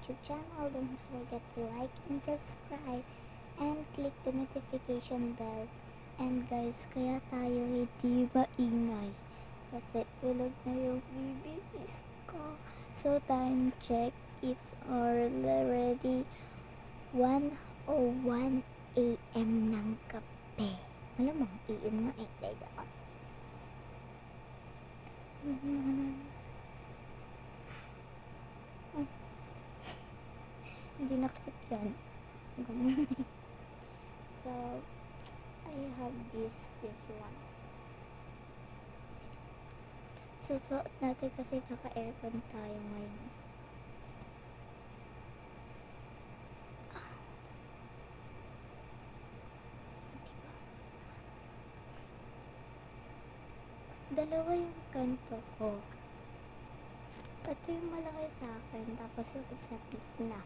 YouTube channel. Don't forget to like and subscribe and click the notification bell. And guys, kaya tayo hindi maingay kasi tulog na yung baby's ko. So time check, it's already 1:01 a.m. ng gabi. Alam mo, AM nga eh. Dahil ako. Hindi nakit yan. So, I have this one. So, suot natin kasi kaka-aircon tayo ngayon. Dalawa yung kanto ko. Ito yung malaki sa akin, tapos yung isa na.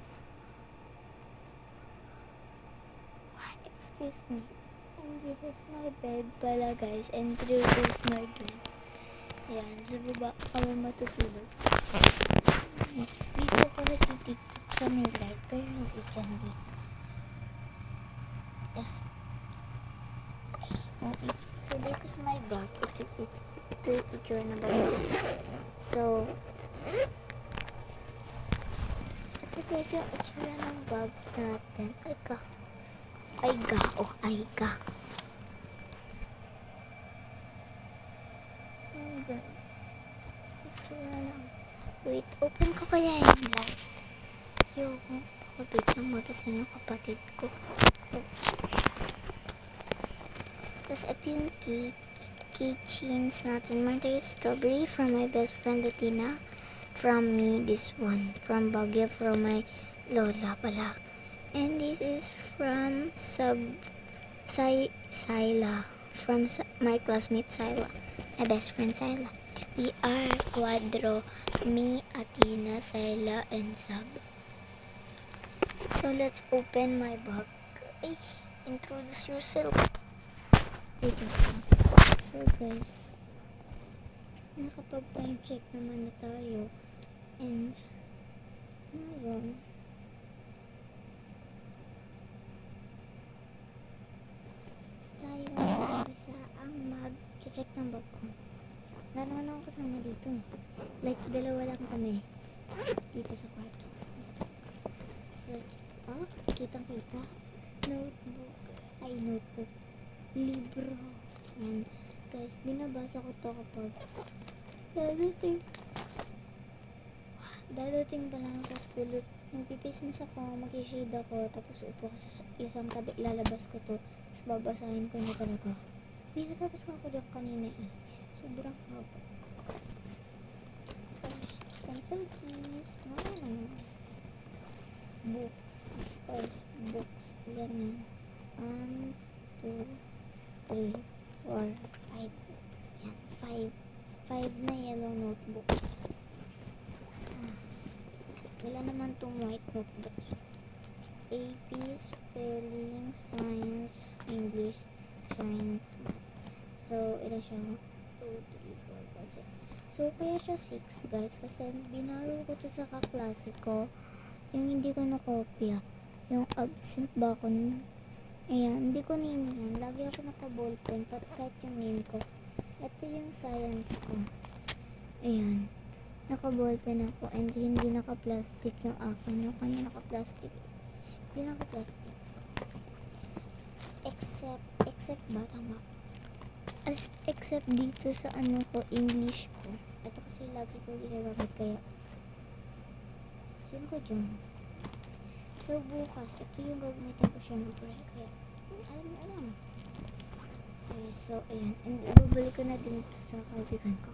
Excuse me. And this is my bed pala guys, and this is my bed. Ayan, sa baba kami matutulog. Dito ko natitiktik sa may light, pero hindi dyan dito. Yes. Okay. So this is my bag. Ito yung picture na bag. So, ito guys yung itsura ng bag natin. Ay ka. Ayan guys. Itsura lang. Wait, open ko kaya yung light. Yung pakabit ng matasin yung kapatid ko. So, tapos ito yung keychains natin. Mine is strawberry from my best friend Latina. From me, this one. From Baguio, from my lola pala. And this is from Syla. From my classmate Syla. My best friend Syla. We are Quadro. Me, Athena, Syla, and Sab. So let's open my bag. Ay, introduce yourself. So guys, nakapag-time check naman na tayo. And ngayon, tayo sa ang mag-check ng bag ko. Naman ako kasama dito. Like, dalawa lang kami dito sa kwarto. So, kitang-kita. Notebook. Libro. Yan. Guys, binabasa ko to kapag dadating pa lang ako sa school. Nagpipismis ako, mag-shade ako, tapos upo ko sa isang tabi, lalabas ko to, tapos babasahin ko na talaga. May natapos ko ako dyan kanina eh. Sobrang haba. Tapos, pencil keys, books, first books, ganyan. 1, 2, 3, 4, 5. Yan, 5 na yellow notebooks. Wala naman tong white notebooks. AP, spelling, science, English, science, math. So, ito siya. 2, 3, 4, 5, 6. So, kaya siya 6 guys. Kasi binaro ko to sa kaklase ko. Yung hindi ko nakopya. Yung absent ba ako nun? Ayan, hindi ko name yan. Lagi ako naka-ballpen. Kahit yung name ko. Ito yung science ko. Ayan. Naka-ballpen ako. And hindi naka-plastic yung akin. Yung kanya naka-plastic. Hindi naka-plastic. Except ba? Tama. Except dito sa English ko. Ito kasi lagi ko ginagamit kaya. Sino ko dyan? So, bukas, ito yung gagamitin ko syempre. Kaya, alam. Okay, so, ayan. And, ibabalik ko na din ito sa kaibigan ko.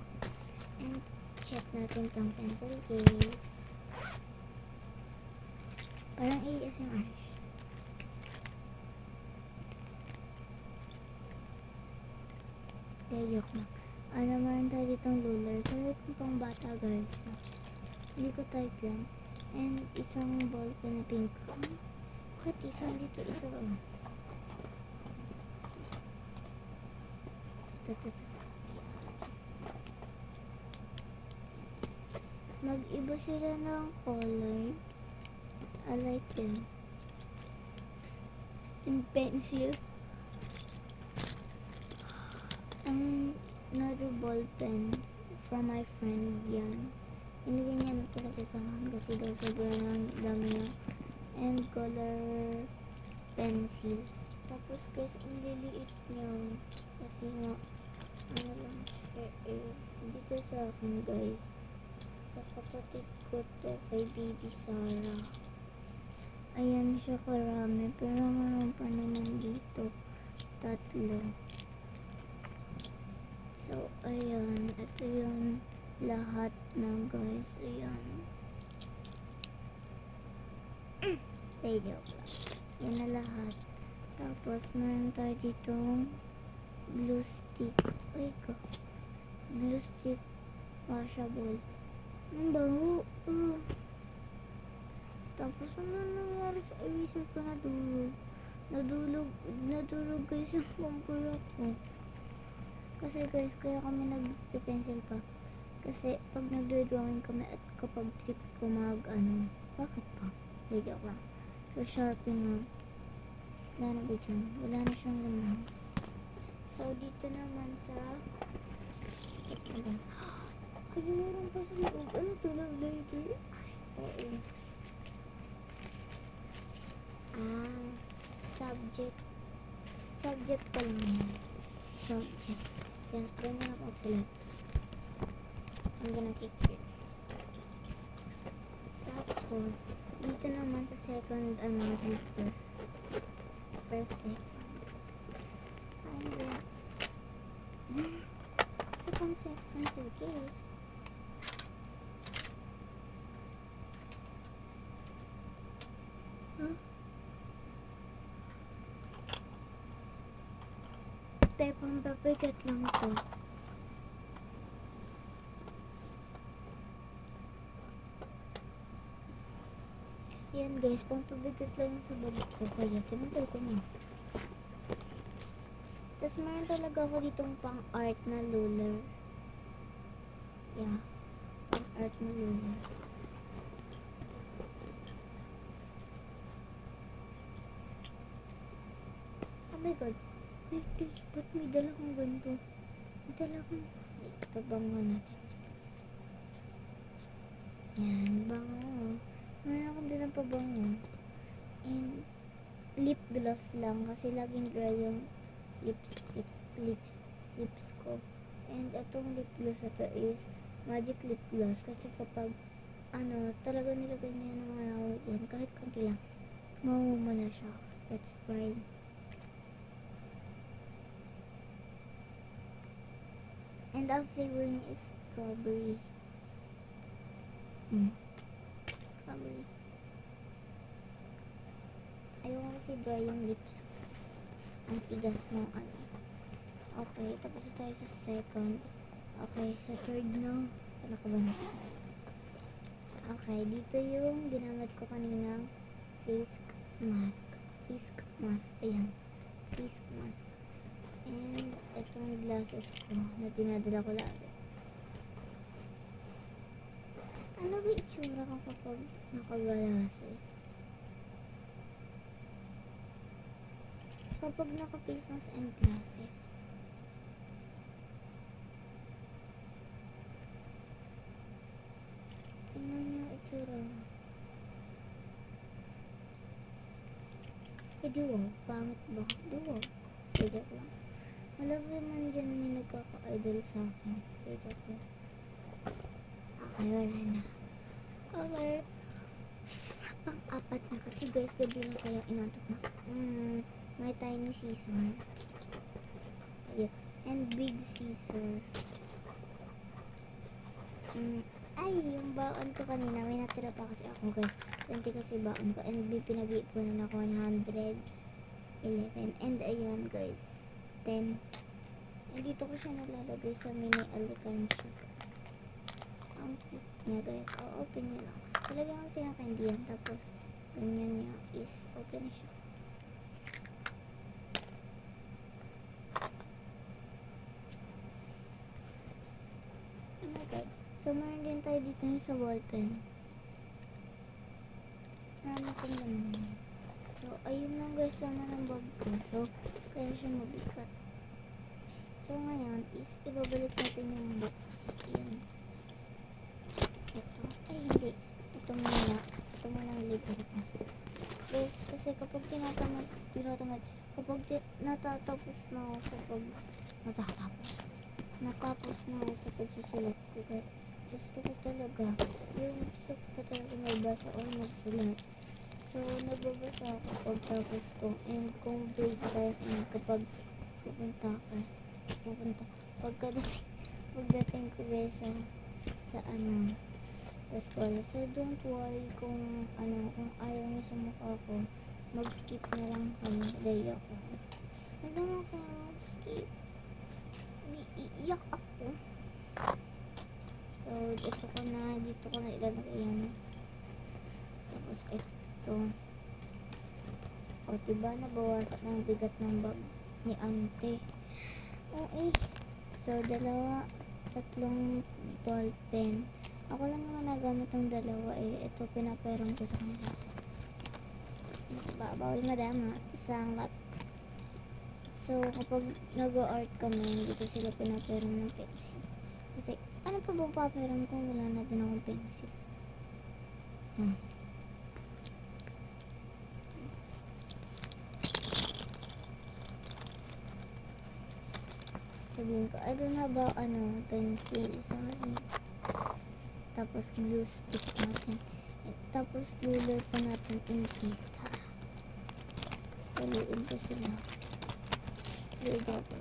And, check natin itong pencil case. Parang ASMR. Joke lang. Naman tayo ditong ruler. So, ito pang bata guys. So, hindi ko type yan. And isang ball pen na pink. Bakit isang dito, isa ba? Mag-iba sila ng color. like them. And pencil. And another ball pen from my friend yan. Binigay niya na talaga sa akin kasi daw sobrang dami niya. And color pencil. Tapos guys, ang liliit niya. Kasi nga, ano lang siya dito sa akin guys. Sa kapatid ko to, kay Baby Sarah. Ayan siya karami. Pero meron pa naman dito. 3. So, ayan. Ito yung lahat na guys. Ayan. Joke lang. Yan na lahat. Tapos, meron tayo ditong glue stick. Ay ko. Glue stick washable. Ang baho. Tapos, ano nangyari sa eraser ko? Nadulog guys yung computer ko. Kasi guys, kaya kami nag-pencil pa. Kasi pag nagdo-drawing kami at kapag trip ko bakit pa? Video lang. So, sharpen na. Wala na ba dyan? Wala na siyang laman. So, dito naman sa ay, meron pa sa loob. Ano to? Love letter? Oo. Subject pa lang yan. Subjects. Yan, ganyan ako magsulat. I'm gonna keep it. Tapos, dito naman sa second, zipper. First, second. Second pencil case. Pampabigat lang to. Yan guys, pampabigat lang yung sa baba ko. Kaya tinanggal ko na. Tapos meron talaga ako ditong pang art na ruler. Yeah. Pang art na ruler. Oh my god. Ba't may dala kong ganito? May dala kong... Pabango natin. Yan, bango. Meron akong din ang pabango. And lip gloss lang kasi laging dry yung lips ko. And itong lip gloss na to is magic lip gloss kasi kapag talaga nilagay niya ng mga yan, kahit konti lang, mawuma na siya. Let's try. And ang flavoring is strawberry. Strawberry. Ayoko kasi dry yung lips ko. Ang tigas ng Okay, tapos tayo sa second. Okay, sa third no. Ano ka ba na? Okay, dito yung ginamit ko kaninang face mask. Ayan. Face mask. And itong glasses ko na dinadala ko lagi. Ano ba itsura ko kapag naka-glasses? Kapag naka-face mask and glasses. Tingnan niyo itsura ko. Duwag. Pangit ba? Duwag. Joke lang. Malaki man dyan may nagkaka-idol sa akin. Joke lang. Okay, wala na. Okay. Pang-apat na kasi guys, gabi na kaya inatok na. May tiny scissor. Ayun. And big scissor. Ay, yung baon ko kanina, may natira pa kasi ako guys. 20 kasi baon ko. And pinag-iipunan ako 111. And ayun guys, 10. And dito ko siya nalalagay sa mini alikansya. Ang cute niya guys. Open niya lang. Talagyan kasi ng candy yan. Tapos, ganyan niya is open na siya. Oh my god. So, meron din tayo dito sa ballpen. Marami kong laman. So, ayun lang guys naman ang bag ko. So, kaya siya mabigat. So, ngayon is ibabalik natin yung box. Yan. Ito. Ay, hindi. Ito muna. Ito muna ang libre ko. Guys, kasi kapag natatapos na ako sa pagsusulat ko guys. Gusto ko talaga magbasa o magsulat. So, nagbabasa ako pagtapos ko. And kung break time and kapag pagdating ko guys sa school. So, don't worry kung ayaw niyo sa mukha ko. Mag-skip na lang kami. Dahil ako. Huwag naman ako mag-skip. Iiyak ako. So, dito ko na ilalagay yan. Tapos, ito. O, diba nabawasan ng bigat ng bag ni ante. Okay. So, tatlong ball pen. Ako lang naman nagamit ng dalawa eh. Ito, pinaperang ko sa kanila. Bawal madama. Isang lapis. So, kapag nag-art kami, hindi ko sila pinaperang ng pencil. Kasi, ano pa bang paperang kung wala na din akong pencil? Sabihin ko, I don't have pencil. Sorry. Tapos glue stick natin. Tapos ruler pa natin in case ha. Paluin ko sila. Dito ako.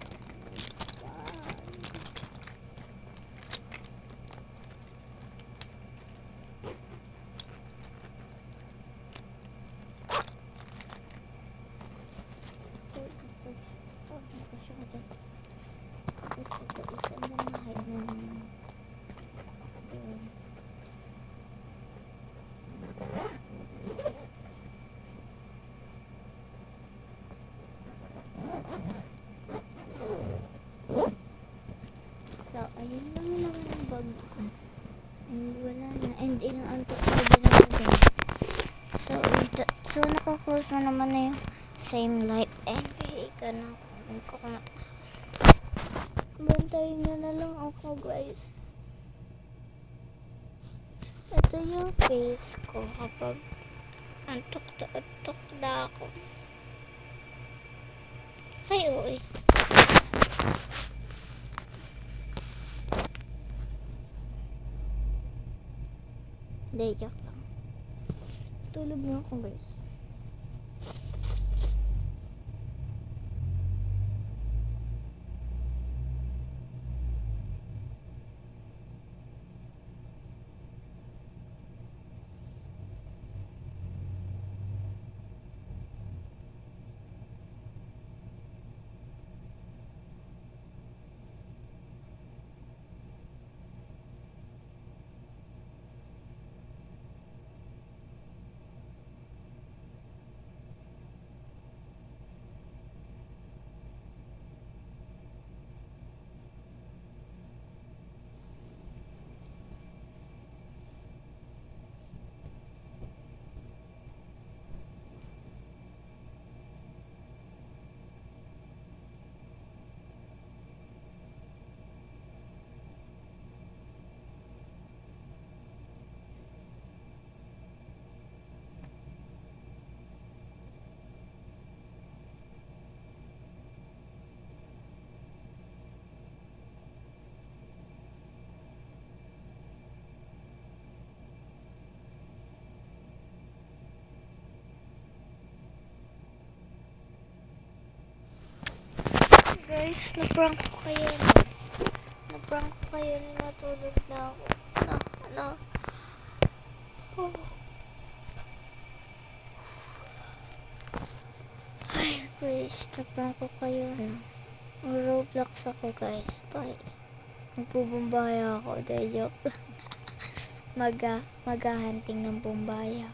So, ayun lang naman ang bag ko. And wala na. And inaantok ko din ako guys. So naka-close na naman na yung same light. And hihiga na ako. Bantayin nyo na lang ako guys. Ito yung face ko kapag antok na ako. Ay, oy. Hindi, joke lang. Tulog na ako guys. Guys, na-prank ko kayo. Na-prank ko kayo na natulog na ako. Oh. Ay, guys, na-prank ko kayo na. Mag-Roblox ako, guys. Bye. Magbubumbaya ako. Dahil joke. Mag-hunting ng bumbaya.